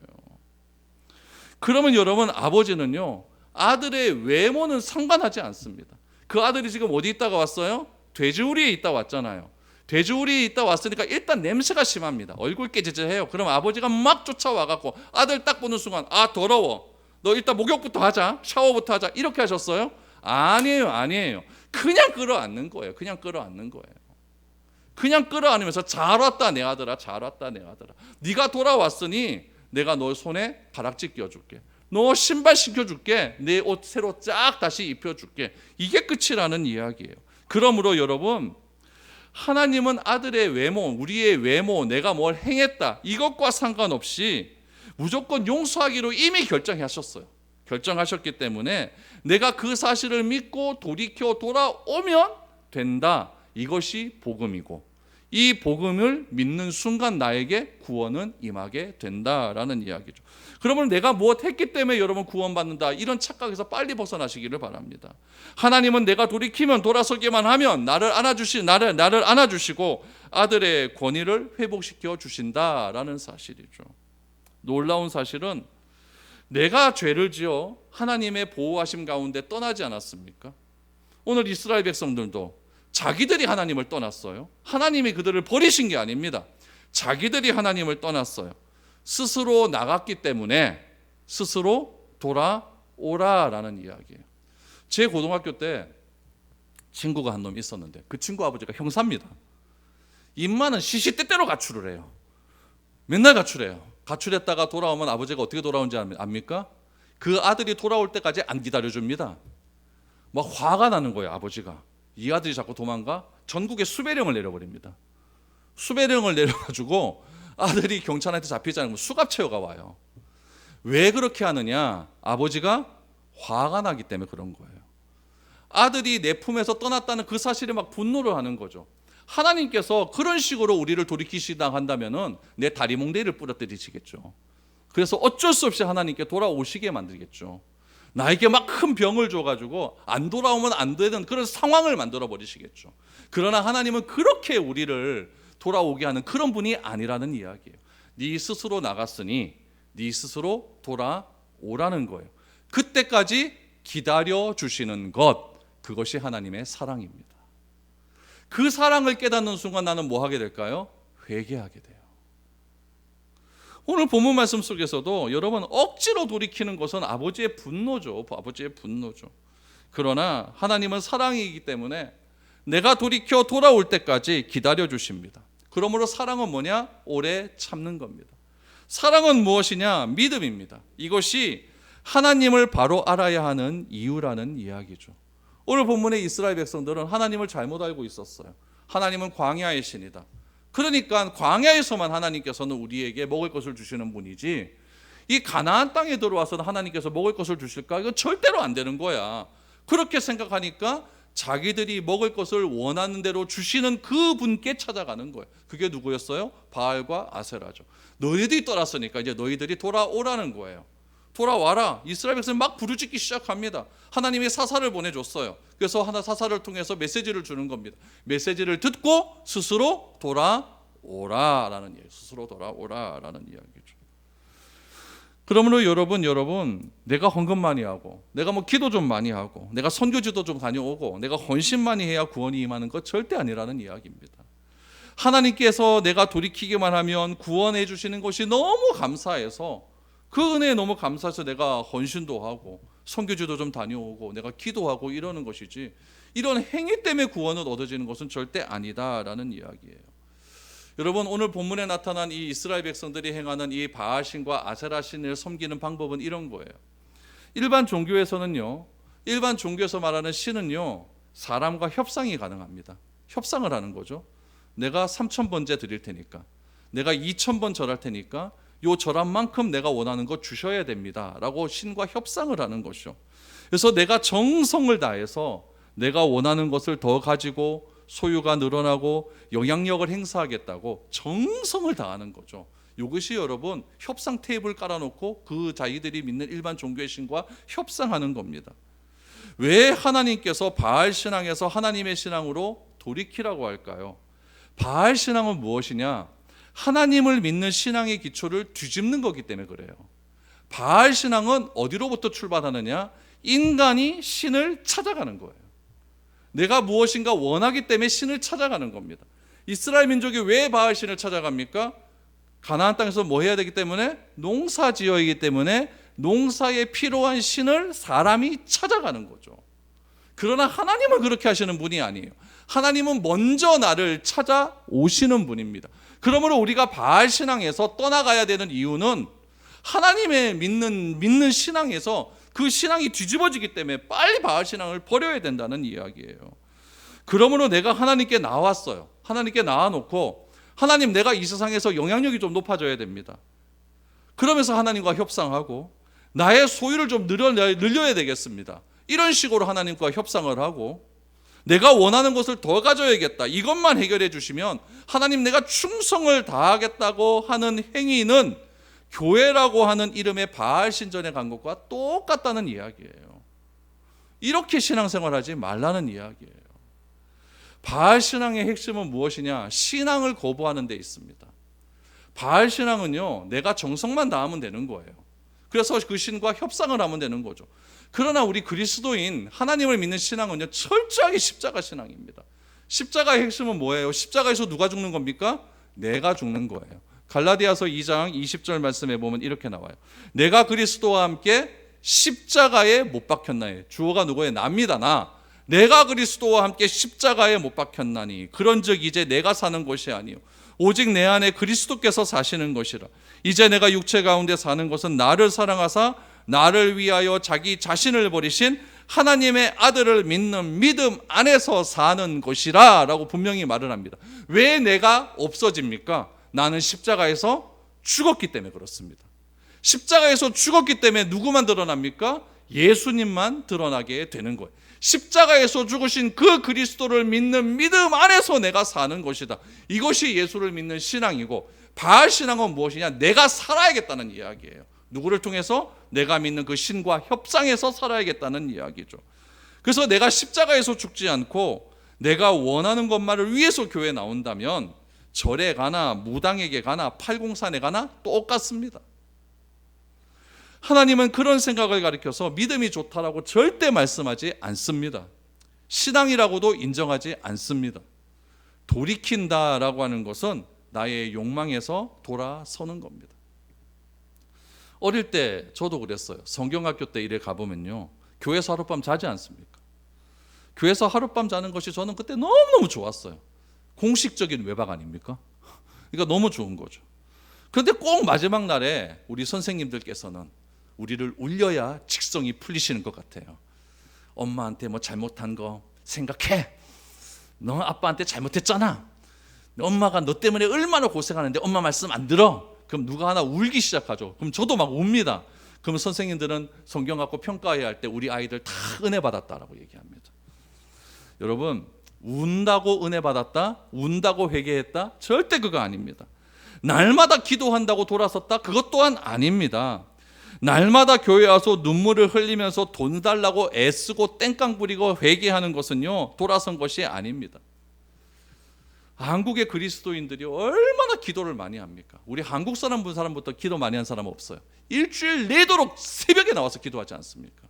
그러면 여러분 아버지는요, 아들의 외모는 상관하지 않습니다. 그 아들이 지금 어디 있다가 왔어요? 돼지우리에 있다 왔잖아요. 돼지우리에 있다 왔으니까 일단 냄새가 심합니다. 얼굴 깨지해요. 그럼 아버지가 막 쫓아와갖고 아들 딱 보는 순간 아 더러워, 너 일단 목욕부터 하자, 샤워부터 하자, 이렇게 하셨어요? 아니에요. 그냥 끌어안는 거예요. 그냥 끌어안는 거예요. 그냥 끌어안으면서 잘 왔다 내 아들아, 잘 왔다 내 아들아, 네가 돌아왔으니 내가 너 손에 가락지 껴줄게, 너 신발 신겨줄게, 내 옷 새로 쫙 다시 입혀줄게. 이게 끝이라는 이야기예요. 그러므로 여러분 하나님은 아들의 외모, 우리의 외모, 내가 뭘 행했다 이것과 상관없이 무조건 용서하기로 이미 결정하셨어요. 결정하셨기 때문에 내가 그 사실을 믿고 돌이켜 돌아오면 된다. 이것이 복음이고 이 복음을 믿는 순간 나에게 구원은 임하게 된다라는 이야기죠. 그러면 내가 무엇 했기 때문에 여러분 구원받는다, 이런 착각에서 빨리 벗어나시기를 바랍니다. 하나님은 내가 돌이키면, 돌아서기만 하면 나를 안아주시고 아들의 권위를 회복시켜 주신다라는 사실이죠. 놀라운 사실은 내가 죄를 지어 하나님의 보호하심 가운데 떠나지 않았습니까? 오늘 이스라엘 백성들도 자기들이 하나님을 떠났어요. 하나님이 그들을 버리신 게 아닙니다. 자기들이 하나님을 떠났어요. 스스로 나갔기 때문에 스스로 돌아오라라는 이야기예요. 제 고등학교 때 친구가 한 놈 있었는데 그 친구 아버지가 형사입니다. 입만은 시시때때로 가출을 해요. 맨날 가출해요. 가출했다가 돌아오면 아버지가 어떻게 돌아오는지 압니까? 그 아들이 돌아올 때까지 안 기다려줍니다. 막 화가 나는 거예요. 아버지가 이 아들이 자꾸 도망가? 전국에 수배령을 내려버립니다. 수배령을 내려가지고 아들이 경찰한테 잡히지 않으면 수갑 채워가 와요. 왜 그렇게 하느냐? 아버지가 화가 나기 때문에 그런 거예요. 아들이 내 품에서 떠났다는 그 사실에 막 분노를 하는 거죠. 하나님께서 그런 식으로 우리를 돌이키시다 한다면은 내 다리몽대를 부러뜨리시겠죠. 그래서 어쩔 수 없이 하나님께 돌아오시게 만들겠죠. 나에게 막 큰 병을 줘가지고 안 돌아오면 안 되는 그런 상황을 만들어 버리시겠죠. 그러나 하나님은 그렇게 우리를 돌아오게 하는 그런 분이 아니라는 이야기예요. 네 스스로 나갔으니 네 스스로 돌아오라는 거예요. 그때까지 기다려 주시는 것, 그것이 하나님의 사랑입니다. 그 사랑을 깨닫는 순간 나는 뭐 하게 될까요? 회개하게 돼요. 오늘 본문 말씀 속에서도 여러분 억지로 돌이키는 것은 아버지의 분노죠. 아버지의 분노죠. 그러나 하나님은 사랑이기 때문에 내가 돌이켜 돌아올 때까지 기다려 주십니다. 그러므로 사랑은 뭐냐? 오래 참는 겁니다. 사랑은 무엇이냐? 믿음입니다. 이것이 하나님을 바로 알아야 하는 이유라는 이야기죠. 오늘 본문의 이스라엘 백성들은 하나님을 잘못 알고 있었어요. 하나님은 광야의 신이다. 그러니까 광야에서만 하나님께서는 우리에게 먹을 것을 주시는 분이지 이 가나안 땅에 들어와서는 하나님께서 먹을 것을 주실까? 이건 절대로 안 되는 거야. 그렇게 생각하니까 자기들이 먹을 것을 원하는 대로 주시는 그 분께 찾아가는 거예요. 그게 누구였어요? 바알과 아세라죠. 너희들이 떠났으니까 이제 너희들이 돌아오라는 거예요. 돌아와라. 이스라엘 백성이 막 부르짖기 시작합니다. 하나님이 사사를 보내줬어요. 그래서 하나 사사를 통해서 메시지를 주는 겁니다. 메시지를 듣고 스스로 돌아오라라는 이야기. 스스로 돌아오라라는 이야기죠. 그러므로 여러분 내가 헌금 많이 하고 내가 뭐 기도 좀 많이 하고 내가 선교지도 좀 다녀오고 내가 헌신 많이 해야 구원이 임하는 것 절대 아니라는 이야기입니다. 하나님께서 내가 돌이키기만 하면 구원해 주시는 것이 너무 감사해서 그 은혜에 너무 감사해서 내가 헌신도 하고 선교지도 좀 다녀오고 내가 기도하고 이러는 것이지 이런 행위 때문에 구원을 얻어지는 것은 절대 아니다라는 이야기예요. 여러분 오늘 본문에 나타난 이 이스라엘 백성들이 행하는 이 바알신과 아세라신을 섬기는 방법은 이런 거예요. 일반 종교에서는요, 일반 종교에서 말하는 신은요 사람과 협상이 가능합니다. 협상을 하는 거죠. 내가 3,000번째 드릴 테니까, 내가 2,000번 절할 테니까 요 절한 만큼 내가 원하는 거 주셔야 됩니다 라고 신과 협상을 하는 것이죠. 그래서 내가 정성을 다해서 내가 원하는 것을 더 가지고 소유가 늘어나고 영향력을 행사하겠다고 정성을 다하는 거죠. 이것이 여러분 협상 테이블 깔아놓고 그 자기들이 믿는 일반 종교의 신과 협상하는 겁니다. 왜 하나님께서 바알 신앙에서 하나님의 신앙으로 돌이키라고 할까요? 바알 신앙은 무엇이냐? 하나님을 믿는 신앙의 기초를 뒤집는 거기 때문에 그래요. 바알 신앙은 어디로부터 출발하느냐? 인간이 신을 찾아가는 거예요. 내가 무엇인가 원하기 때문에 신을 찾아가는 겁니다. 이스라엘 민족이 왜 바알 신을 찾아갑니까? 가나안 땅에서 뭐 해야 되기 때문에? 농사 지어야기 때문에 농사에 필요한 신을 사람이 찾아가는 거죠. 그러나 하나님은 그렇게 하시는 분이 아니에요. 하나님은 먼저 나를 찾아오시는 분입니다. 그러므로 우리가 바알 신앙에서 떠나가야 되는 이유는 하나님의 믿는 신앙에서 그 신앙이 뒤집어지기 때문에 빨리 바알 신앙을 버려야 된다는 이야기예요. 그러므로 내가 하나님께 나왔어요. 하나님께 나와놓고 하나님 내가 이 세상에서 영향력이 좀 높아져야 됩니다. 그러면서 하나님과 협상하고 나의 소유를 좀 늘려야 되겠습니다. 이런 식으로 하나님과 협상을 하고 내가 원하는 것을 더 가져야겠다. 이것만 해결해 주시면 하나님 내가 충성을 다하겠다고 하는 행위는 교회라고 하는 이름의 바알 신전에 간 것과 똑같다는 이야기예요. 이렇게 신앙생활하지 말라는 이야기예요. 바알 신앙의 핵심은 무엇이냐? 신앙을 거부하는 데 있습니다. 바알 신앙은요, 내가 정성만 다하면 되는 거예요. 그래서 그 신과 협상을 하면 되는 거죠. 그러나 우리 그리스도인 하나님을 믿는 신앙은요, 철저하게 십자가 신앙입니다. 십자가의 핵심은 뭐예요? 십자가에서 누가 죽는 겁니까? 내가 죽는 거예요. 갈라디아서 2장 20절 말씀에 보면 이렇게 나와요. 내가 그리스도와 함께 십자가에 못 박혔나니. 주어가 누구예요? 납니다. 나. 내가 그리스도와 함께 십자가에 못 박혔나니 그런즉 이제 내가 사는 것이 아니요 오직 내 안에 그리스도께서 사시는 것이라. 이제 내가 육체 가운데 사는 것은 나를 사랑하사 나를 위하여 자기 자신을 버리신 하나님의 아들을 믿는 믿음 안에서 사는 것이라 라고 분명히 말을 합니다. 왜 내가 없어집니까? 나는 십자가에서 죽었기 때문에 그렇습니다. 십자가에서 죽었기 때문에 누구만 드러납니까? 예수님만 드러나게 되는 거예요. 십자가에서 죽으신 그 그리스도를 믿는 믿음 안에서 내가 사는 것이다. 이것이 예수를 믿는 신앙이고, 바알 신앙은 무엇이냐? 내가 살아야겠다는 이야기예요. 누구를 통해서? 내가 믿는 그 신과 협상해서 살아야겠다는 이야기죠. 그래서 내가 십자가에서 죽지 않고 내가 원하는 것만을 위해서 교회에 나온다면 절에 가나 무당에게 가나 팔공산에 가나 똑같습니다. 하나님은 그런 생각을 가리켜서 믿음이 좋다라고 절대 말씀하지 않습니다. 신앙이라고도 인정하지 않습니다. 돌이킨다라고 하는 것은 나의 욕망에서 돌아서는 겁니다. 어릴 때 저도 그랬어요. 성경학교 때 이래 가보면요, 교회에서 하룻밤 자지 않습니까? 교회에서 하룻밤 자는 것이 저는 그때 너무너무 좋았어요. 공식적인 외박 아닙니까? 그러니까 너무 좋은 거죠. 그런데 꼭 마지막 날에 우리 선생님들께서는 우리를 울려야 직성이 풀리시는 것 같아요. 엄마한테 뭐 잘못한 거 생각해. 너 아빠한테 잘못했잖아. 엄마가 너 때문에 얼마나 고생하는데 엄마 말씀 안 들어. 그럼 누가 하나 울기 시작하죠. 그럼 저도 막 웁니다. 그럼 선생님들은 성경 갖고 평가해야 할 때 우리 아이들 다 은혜 받았다라고 얘기합니다. 여러분, 운다고 은혜 받았다? 운다고 회개했다? 절대 그거 아닙니다. 날마다 기도한다고 돌아섰다? 그것 또한 아닙니다. 날마다 교회 와서 눈물을 흘리면서 돈 달라고 애쓰고 땡깡 부리고 회개하는 것은요, 돌아선 것이 아닙니다. 한국의 그리스도인들이 얼마나 기도를 많이 합니까? 우리 한국 사람 본 사람부터 기도 많이 한 사람 없어요. 일주일 내도록 새벽에 나와서 기도하지 않습니까?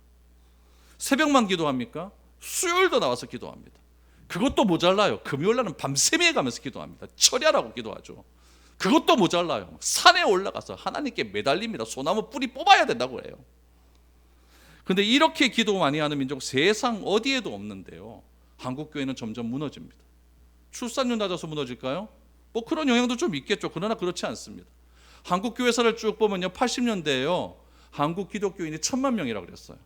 새벽만 기도합니까? 수요일도 나와서 기도합니다. 그것도 모자라요. 금요일 날은 밤새며 가면서 기도합니다. 철야라고 기도하죠. 그것도 모자라요. 산에 올라가서 하나님께 매달립니다. 소나무 뿌리 뽑아야 된다고 해요. 그런데 이렇게 기도 많이 하는 민족 세상 어디에도 없는데요, 한국 교회는 점점 무너집니다. 출산율 낮아서 무너질까요? 뭐 그런 영향도 좀 있겠죠. 그러나 그렇지 않습니다. 한국 교회사를 쭉 보면요, 80년대에요 한국 기독교인이 1000만 명이라고 그랬어요.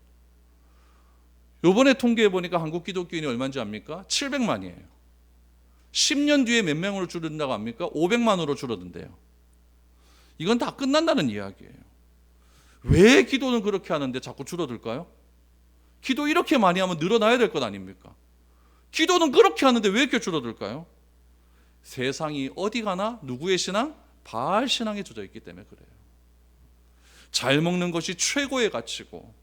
요번에 통계해 보니까 한국 기독교인이 얼마인지 압니까? 700만이에요. 10년 뒤에 몇 명으로 줄어든다고 합니까? 500만으로 줄어든대요. 이건 다 끝난다는 이야기예요. 왜 기도는 그렇게 하는데 자꾸 줄어들까요? 기도 이렇게 많이 하면 늘어나야 될 것 아닙니까? 기도는 그렇게 하는데 왜 이렇게 줄어들까요? 세상이 어디 가나 누구의 신앙? 바알 신앙에 젖어 있기 때문에 그래요. 잘 먹는 것이 최고의 가치고,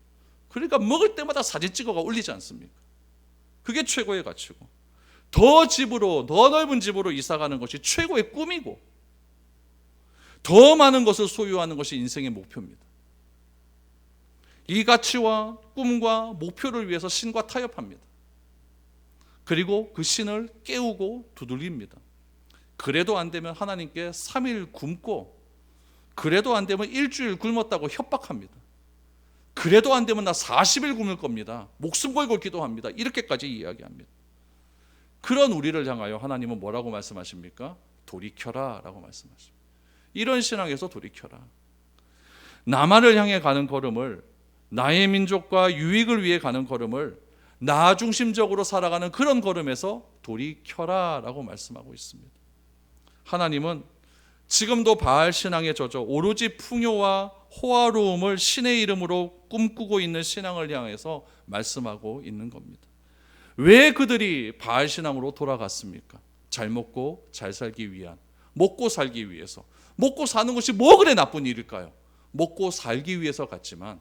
그러니까 먹을 때마다 사진 찍어가 올리지 않습니까? 그게 최고의 가치고, 더 넓은 집으로 이사가는 것이 최고의 꿈이고, 더 많은 것을 소유하는 것이 인생의 목표입니다. 이 가치와 꿈과 목표를 위해서 신과 타협합니다. 그리고 그 신을 깨우고 두들깁니다. 그래도 안 되면 하나님께 3일 굶고, 그래도 안 되면 일주일 굶었다고 협박합니다. 그래도 안 되면 나 40일 굶을 겁니다. 목숨 걸고 기도합니다. 이렇게까지 이야기합니다. 그런 우리를 향하여 하나님은 뭐라고 말씀하십니까? 돌이켜라 라고 말씀하십니다. 이런 신앙에서 돌이켜라. 나만을 향해 가는 걸음을, 나의 민족과 유익을 위해 가는 걸음을 나 중심적으로 살아가는 그런 걸음에서 돌이켜라 라고 말씀하고 있습니다. 하나님은 지금도 바알 신앙에 젖어 오로지 풍요와 호화로움을 신의 이름으로 꿈꾸고 있는 신앙을 향해서 말씀하고 있는 겁니다. 왜 그들이 바알 신앙으로 돌아갔습니까? 잘 먹고 잘 살기 위한, 먹고 살기 위해서. 먹고 사는 것이 뭐 그래 나쁜 일일까요? 먹고 살기 위해서 갔지만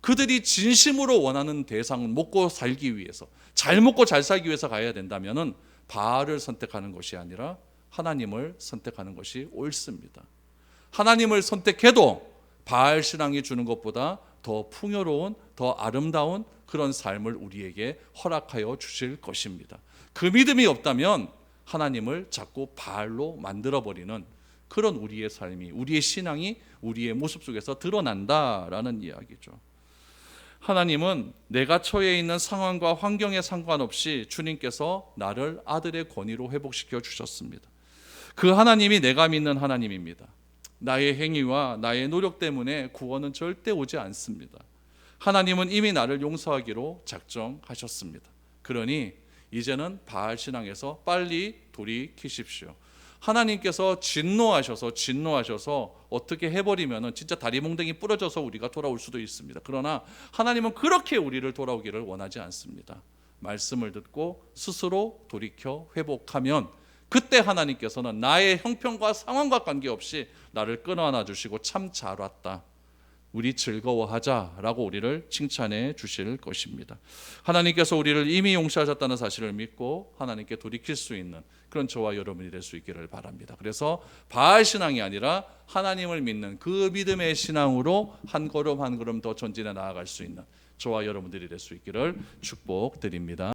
그들이 진심으로 원하는 대상은 먹고 살기 위해서, 잘 먹고 잘 살기 위해서 가야 된다면은 바알을 선택하는 것이 아니라 하나님을 선택하는 것이 옳습니다. 하나님을 선택해도 바알 신앙이 주는 것보다 더 풍요로운, 더 아름다운 그런 삶을 우리에게 허락하여 주실 것입니다. 그 믿음이 없다면 하나님을 자꾸 바알로 만들어버리는 그런 우리의 삶이, 우리의 신앙이 우리의 모습 속에서 드러난다라는 이야기죠. 하나님은 내가 처해 있는 상황과 환경에 상관없이 주님께서 나를 아들의 권위로 회복시켜 주셨습니다. 그 하나님이 내가 믿는 하나님입니다. 나의 행위와 나의 노력 때문에 구원은 절대 오지 않습니다. 하나님은 이미 나를 용서하기로 작정하셨습니다. 그러니 이제는 바알 신앙에서 빨리 돌이키십시오. 하나님께서 진노하셔서 어떻게 해버리면 진짜 다리 몽둥이 부러져서 우리가 돌아올 수도 있습니다. 그러나 하나님은 그렇게 우리를 돌아오기를 원하지 않습니다. 말씀을 듣고 스스로 돌이켜 회복하면 그때 하나님께서는 나의 형편과 상황과 관계없이 나를 끌어안아 주시고 참 잘 왔다, 우리 즐거워하자라고 우리를 칭찬해 주실 것입니다. 하나님께서 우리를 이미 용서하셨다는 사실을 믿고 하나님께 돌이킬 수 있는 그런 저와 여러분이 될 수 있기를 바랍니다. 그래서 바알 신앙이 아니라 하나님을 믿는 그 믿음의 신앙으로 한 걸음 한 걸음 더 전진해 나아갈 수 있는 저와 여러분들이 될 수 있기를 축복드립니다.